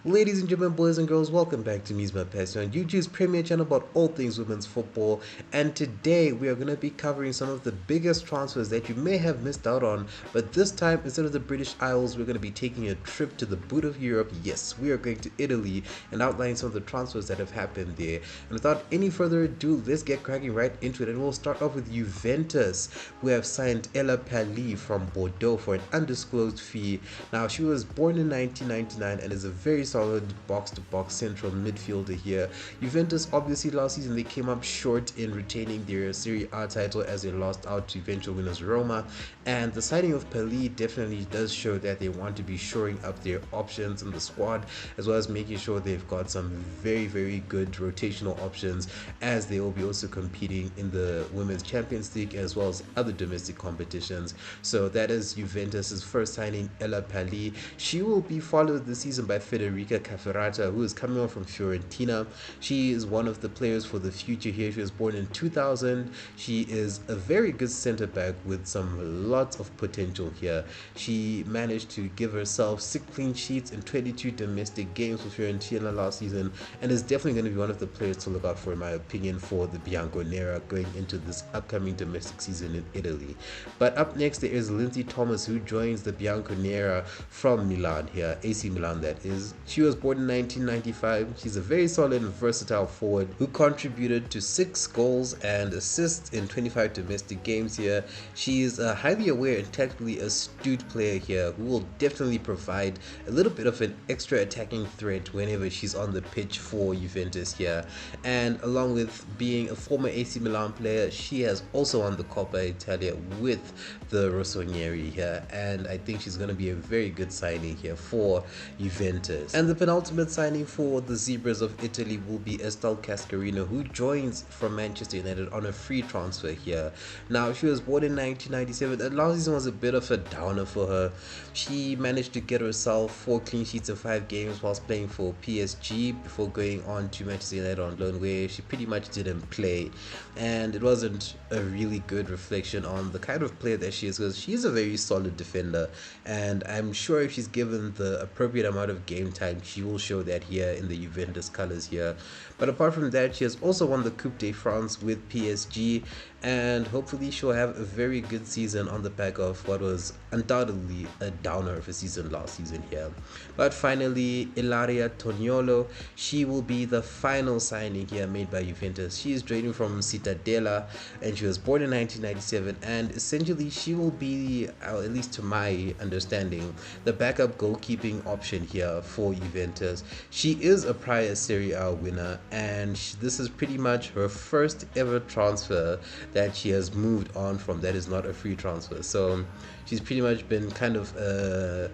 Ladies and gentlemen, boys and girls, welcome back to Me's My Passion, YouTube's premier channel about all things women's football. And today we are going to be covering some of the biggest transfers that you may have missed out on. But this time, instead of the British Isles, we're going to be taking a trip to the boot of Europe. Yes, we are going to Italy and outline some of the transfers that have happened there. And without any further ado, let's get cracking right into it. And we'll start off with Juventus, who have signed Ella Pali from Bordeaux for an undisclosed fee. Now, she was born in 1999 and is a very solid box-to-box central midfielder here. Juventus, obviously last season they came up short in retaining their Serie A title as they lost out to eventual winners Roma, and the signing of Pali definitely does show that they want to be shoring up their options in the squad, as well as making sure they've got some very good rotational options, as they will be also competing in the Women's Champions League as well as other domestic competitions. So that is Juventus's first signing, Ella Pali. She will be followed this season by Federica Cafferata, who is coming on from Fiorentina. She is one of the players for the future here. She was born in 2000. She is a very good centre back with some lots of potential here. She managed to give herself 6 clean sheets in 22 domestic games for Fiorentina last season, and is definitely going to be one of the players to look out for, in my opinion, for the Bianconera going into this upcoming domestic season in Italy. But up next there is Lindsay Thomas, who joins the Bianconera from Milan here, AC Milan that is. She was born in 1995. She's a very solid and versatile forward who contributed to 6 goals and assists in 25 domestic games here. She is a highly aware and tactically astute player here who will definitely provide a little bit of an extra attacking threat whenever she's on the pitch for Juventus here. And along with being a former AC Milan player, she has also won the Coppa Italia with the Rossoneri here, and I think she's going to be a very good signing here for Juventus. And the penultimate signing for the Zebras of Italy will be Estelle Cascarino, who joins from Manchester United on a free transfer here. Now, she was born in 1997, and last season was a bit of a downer for her. She managed to get herself 4 clean sheets in 5 games whilst playing for PSG before going on to Manchester United on loan, where she pretty much didn't play, and it wasn't a really good reflection on the kind of player that she is, because she's a very solid defender, and I'm sure if she's given the appropriate amount of game time, she will show that here in the Juventus colors here. But apart from that, she has also won the Coupe de France with PSG, and hopefully she'll have a very good season on the back of what was undoubtedly a downer of a season last season here. But finally, Ilaria Toniolo, she will be the final signing here made by Juventus. She is joining from Cittadella, and she was born in 1997, and essentially she will be, at least to my understanding, the backup goalkeeping option here for Juventus. She is a prior Serie A winner, and this is pretty much her first ever transfer that she has moved on from that is not a free transfer. So she's pretty much been kind of a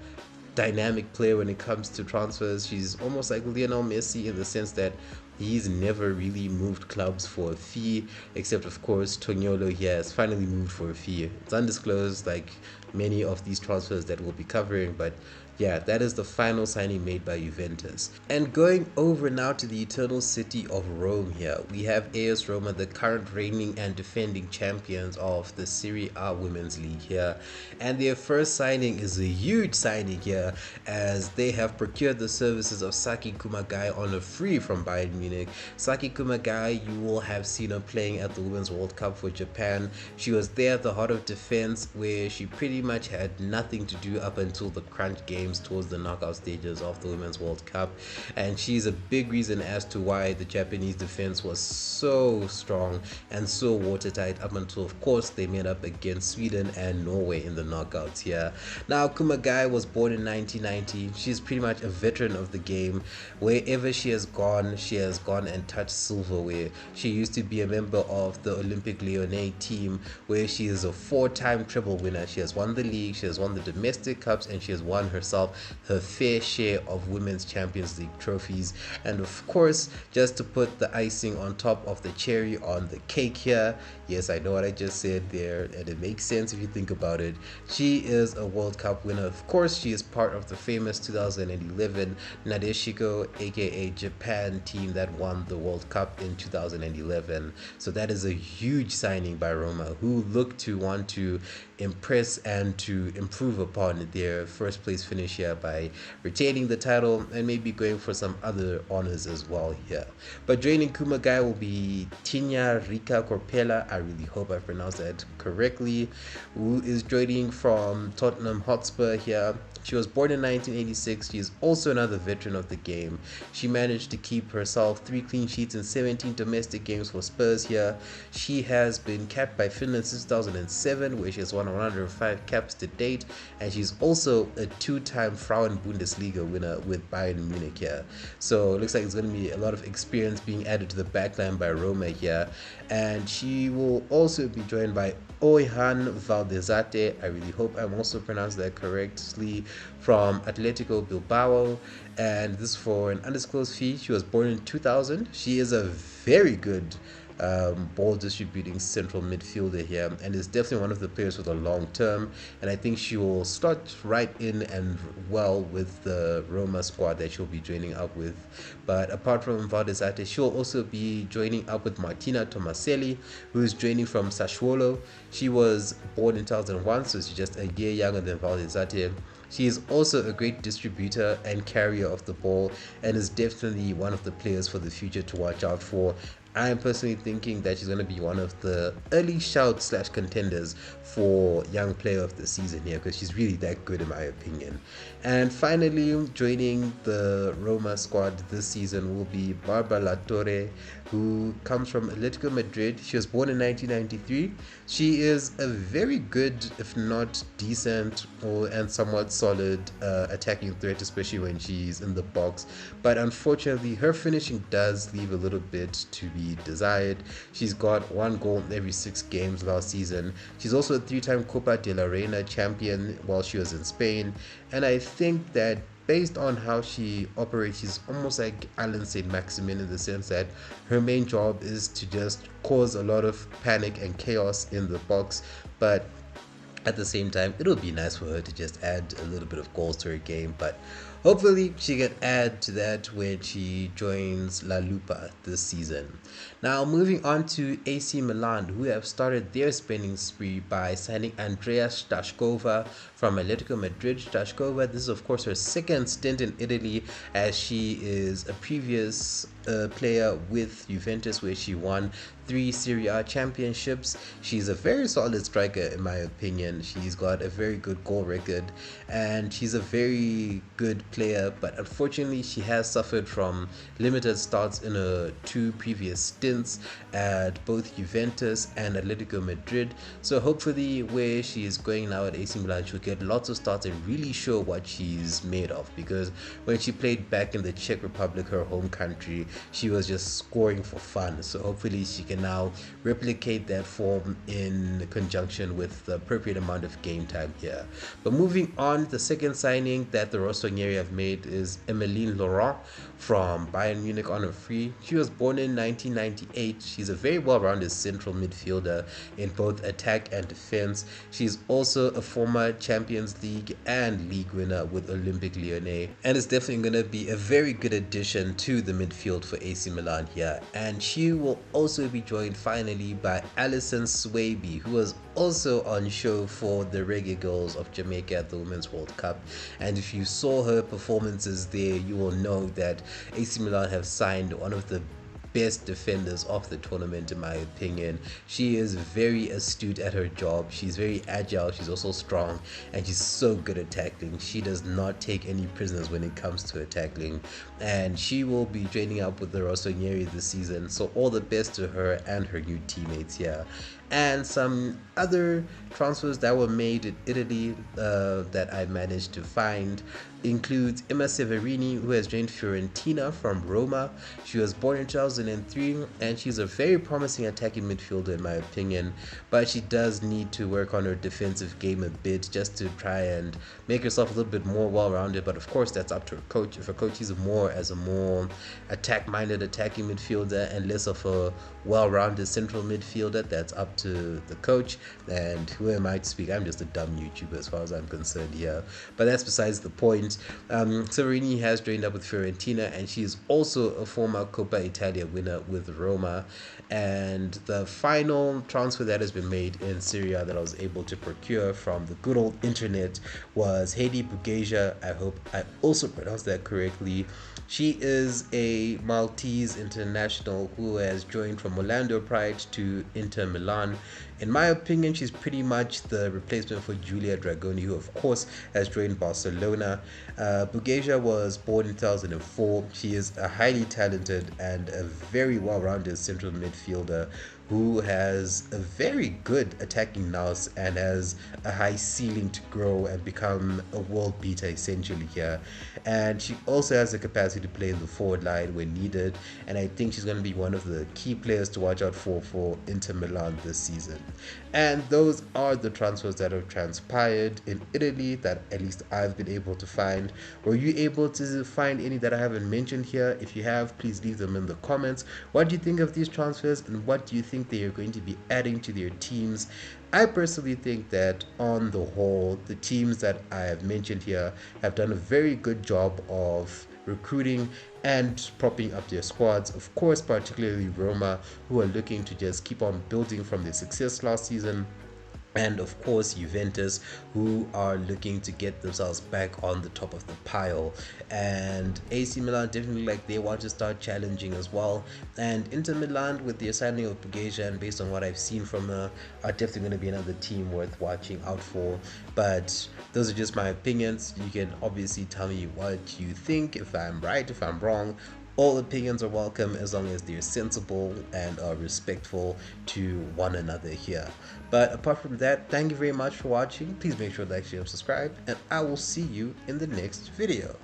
dynamic player when it comes to transfers. She's almost like Lionel Messi in the sense that he's never really moved clubs for a fee, except of course Toniolo here has finally moved for a fee. It's undisclosed like many of these transfers that we'll be covering, but yeah, that is the final signing made by Juventus. And going over now to the eternal city of Rome here, we have AS Roma, the current reigning and defending champions of the Serie A Women's League here. And their first signing is a huge signing here, as they have procured the services of Saki Kumagai on a free from Bayern Munich. Saki Kumagai, you will have seen her playing at the Women's World Cup for Japan. She was there at the heart of defense, where she pretty much had nothing to do up until the crunch game towards the knockout stages of the Women's World Cup, and she's a big reason as to why the Japanese defense was so strong and so watertight up until, of course, they met up against Sweden and Norway in the knockouts here. Now, Kumagai was born in 1990. She's pretty much a veteran of the game. Wherever she has gone and touched silverware. She used to be a member of the Olympic Lyonnais team, where she is a 4-time treble winner. She has won the league, she has won the domestic cups, and she has won herself her fair share of Women's Champions League trophies. And of course, just to put the icing on top of the cherry on the cake here, yes, I know what I just said there, and it makes sense if you think about it, she is a World Cup winner. Of course, she is part of the famous 2011 Nadeshiko, aka Japan team that won the World Cup in 2011. So that is a huge signing by Roma, who look to want to impress and to improve upon their first place finish here by retaining the title and maybe going for some other honors as well here. But joining Kumagai will be Tinya Rika Corpella, I really hope I pronounced that correctly, who is joining from Tottenham Hotspur here. She was born in 1986. She is also another veteran of the game. She managed to keep herself 3 clean sheets in 17 domestic games for Spurs here. She has been capped by Finland since 2007, where she has won 105 caps to date, and she's also a 2-time Frauen Bundesliga winner with Bayern Munich here. So it looks like it's going to be a lot of experience being added to the backline by Roma here, and she will also be joined by Oihan Valdezate, I really hope I'm also pronounced that correctly, from Atletico Bilbao, and this for an undisclosed fee. She was born in 2000. She is a very good ball distributing central midfielder here, and is definitely one of the players for the long term, and I think she will start right in and well with the Roma squad that she'll be joining up with. But apart from Valdezate, she'll also be joining up with Martina Tomaselli, who is joining from Sassuolo. She was born in 2001, so she's just a year younger than Valdezate. She is also a great distributor and carrier of the ball, and is definitely one of the players for the future to watch out for. I am personally thinking that she's going to be one of the early shout/contenders for Young Player of the Season here, because she's really that good in my opinion. And finally, joining the Roma squad this season will be Barbara Latorre, who comes from Atletico Madrid. She was born in 1993. She is a very good, if not decent, and somewhat solid attacking threat, especially when she's in the box. But unfortunately, her finishing does leave a little bit to be desired. She's got 1 goal in every 6 games last season. She's also a 3-time Copa de la Reina champion while she was in Spain, and I think that based on how she operates, she's almost like Alan St. Maximin in the sense that her main job is to just cause a lot of panic and chaos in the box, but at the same time, it'll be nice for her to just add a little bit of goals to her game. But hopefully she can add to that when she joins La Lupa this season. Now moving on to AC Milan, who have started their spending spree by signing Andrea Stashkova from Atletico Madrid. Stashkova, this is of course her second stint in Italy, as she is a previous player with Juventus, where she won 3 Serie A championships. She's a very solid striker in my opinion. She's got a very good goal record, and she's a very good player, but unfortunately she has suffered from limited starts in her 2 previous stints at both Juventus and Atletico Madrid. So hopefully where she is going now at AC Milan, she'll get lots of starts and really show what she's made of, because when she played back in the Czech Republic, her home country, she was just scoring for fun. So hopefully she can now replicate that form in conjunction with the appropriate amount of game time here. But moving on, the second signing that the Rossoneri have made is Emmeline Laurent from Bayern Munich on a free. She was born in 1998. She's a very well-rounded central midfielder in both attack and defense. She's also a former Champions League and league winner with Olympique Lyonnais, and is definitely going to be a very good addition to the midfield for AC Milan here. And she will also be joined finally by Alison Swaby, who was also on show for the Reggae Girls of Jamaica at the Women's World Cup. And if you saw her performances there, you will know that AC Milan have signed one of the best defenders of the tournament in my opinion. She is very astute at her job. She's very agile, she's also strong, and she's so good at tackling. She does not take any prisoners when it comes to her tackling, and she will be training up with the Rossoneri this season. So all the best to her and her new teammates here. And some other transfers that were made in Italy that I managed to find includes Emma Severini, who has joined Fiorentina from Roma. She was born in 2003, and she's a very promising attacking midfielder in my opinion, but she does need to work on her defensive game a bit just to try and make herself a little bit more well-rounded. But of course that's up to her coach. If her coach sees more as a more attack-minded attacking midfielder and less of a well-rounded central midfielder, that's up to the coach. And who am I to speak? I'm just a dumb YouTuber as far as I'm concerned here. But that's besides the point. Severini has joined up with Fiorentina, and she is also a former Coppa Italia winner with Roma. And the final transfer that has been made in Serie A that I was able to procure from the good old internet was Heidi Bugeja. I hope I also pronounced that correctly. She is a Maltese international who has joined from Orlando prior to Inter Milan. In my opinion, she's pretty much the replacement for Giulia Dragoni, who of course has joined Barcelona. Bugeja was born in 2004. She is a highly talented and a very well-rounded central midfielder who has a very good attacking nous and has a high ceiling to grow and become a world beater essentially here. And she also has the capacity to play in the forward line when needed, and I think she's going to be one of the key players to watch out for Inter Milan this season. And those are the transfers that have transpired in Italy that at least I've been able to find. Were you able to find any that I haven't mentioned here? If you have, please leave them in the comments. What do you think of these transfers, and what do you think they are going to be adding to their teams? I personally think that on the whole, the teams that I have mentioned here have done a very good job of recruiting and propping up their squads. Of course, particularly Roma, who are looking to just keep on building from their success last season. And of course Juventus, who are looking to get themselves back on the top of the pile. And AC Milan definitely, like, they want to start challenging as well. And Inter Milan, with the signing of Bugeja, and based on what I've seen from her, are definitely going to be another team worth watching out for. But those are just my opinions. You can obviously tell me what you think, if I'm right, if I'm wrong. All opinions are welcome as long as they're sensible and are respectful to one another here. But apart from that, thank you very much for watching. Please make sure to like, share, and subscribe, and I will see you in the next video.